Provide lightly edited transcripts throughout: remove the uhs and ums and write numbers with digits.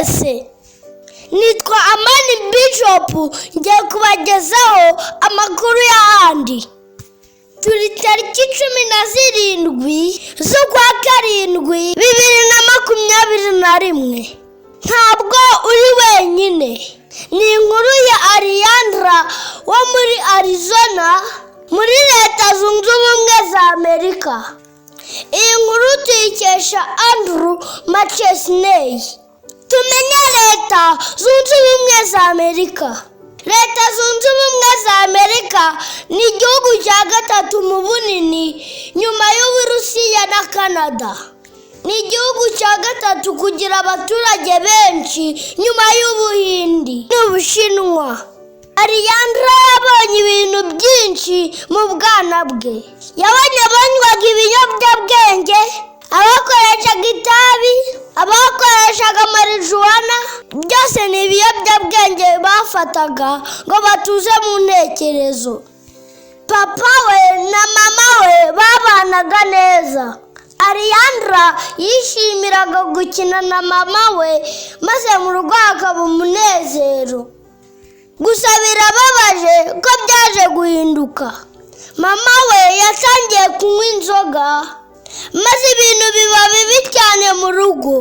mwese, nitwa Amani Bishop, ngiye kubagezaho amakuru y'ahandi. Turi tariki 17 z'ukwa karindwi 2021. Ntabwo uri wenyine, ni inkuru ya Ariandra wo muri Arizona muri Leta Zunze Ubumwe za Amerika. Iyi nkuru tuyikesha Andrew McChesney. Tumenye Leta Zunze Ubumwe za Amerika. Leta Zunze Ubumwe za Amerika ni igihugu cya gatatu mu bunini nyuma y'Uburusiya na Canada. Ni igihugu cya gatatu kugira abaturage benshi nyuma y'Ubuhindi n'Ubushinwa. Ariandra yabonye ibintu byinshi mu bwana bwe. Yabonye abanywaga ibiyobyabwenge, abakoreshaga itabi, abakoreshaga marijuwana. Byose ni ibiyobyabwenge bafataga ngo batuze mu ntekerezo. Papa we na mama we babanaga neza. Ariandra yishimiraga gukina na mama we, maze mu rugo hakaba umunezero. Gusa birababaje ko byaje guhinduka. Mama we yatangiye kunywa inzoga, maze ibintu biba bibi cyane mu rugo.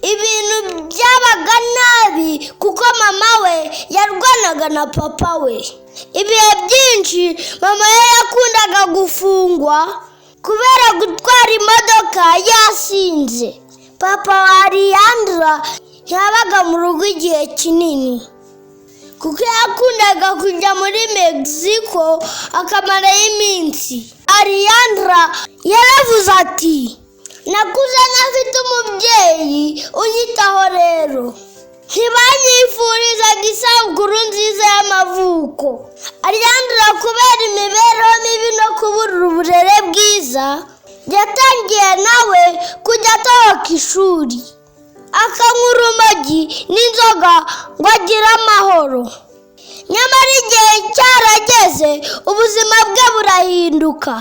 Ibintu byabaga nabi kuko mama we yarwanaga na papa we. Ibihe byinshi mama we yakundaga gufungwa kubera gutwara imodoka yasinze. Papa wa Ariandra yabaga mu rugo igihe kinini kuko yakundaga kujya muri Mexico akamarayo iminsi. Ariandra yaravuze ati, nakuze ntafite umubyeyi unyitaho rero. Ntibanyifurizaga isabukuru nziza y'amavuko. Ariandra kubera imibereho mibi no kubura uburere bwiza, yatangiye nawe kujya atoroka ishuri, akanywa urumogi n'inzoga ngo agire amahoro. Nyamara igihe cyarageze ubuzima bwe burahinduka.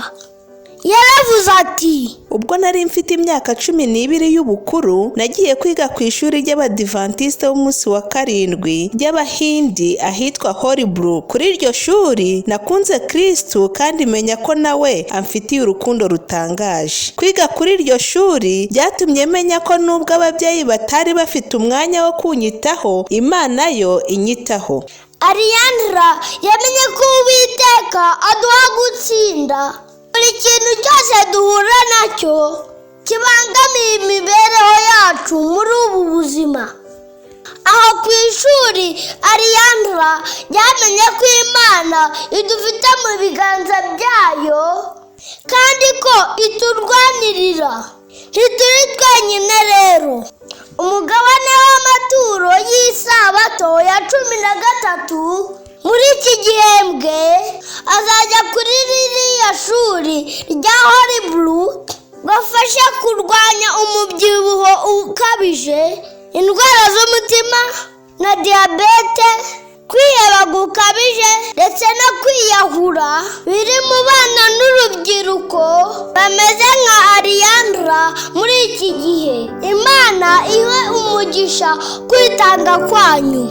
Yaravuze ati, ubwo nari mfite imyaka 12 y'ubukuru, nagiye kwiga ku ishuri ry'Abadiventiste b'umunsi wa karindwi ry'Abahindi ahitwa Horibru. Kuri iryo shuri nakunze Kristo kandi menya ko nawe amfitiye urukundo rutangaje. Kwiga kuri iryo shuri byatumye menya ko nubwo ababyeyi batari bafite umwanya wo kunyitaho, Imana yo inyitaho. Ariandra yamenye ko Uwiteka aduha gutsinda buri kintu cyose duhura nacyo kibangamiye imibereho yacu muri ubu buzima. Aho ku ishuri Ariandra yamenye ko Imana idufite mu biganza byayo kandi ko iturwanirira. Ntituri twenyine rero. Umugabane w'amaturo y'Isabato ya 13 muri iki gihembwe azajya kuri ririya shuri rya Horibru bafasha kurwanya umubyibuho ukabije, indwara z'umutima na diyabete, kwiheba gukabije ndetse no kwiyahura biri mu bana n'urubyiruko bameze nka Ariandra muri iki gihe. Imana ihe umugisha kwitanga kwanyu.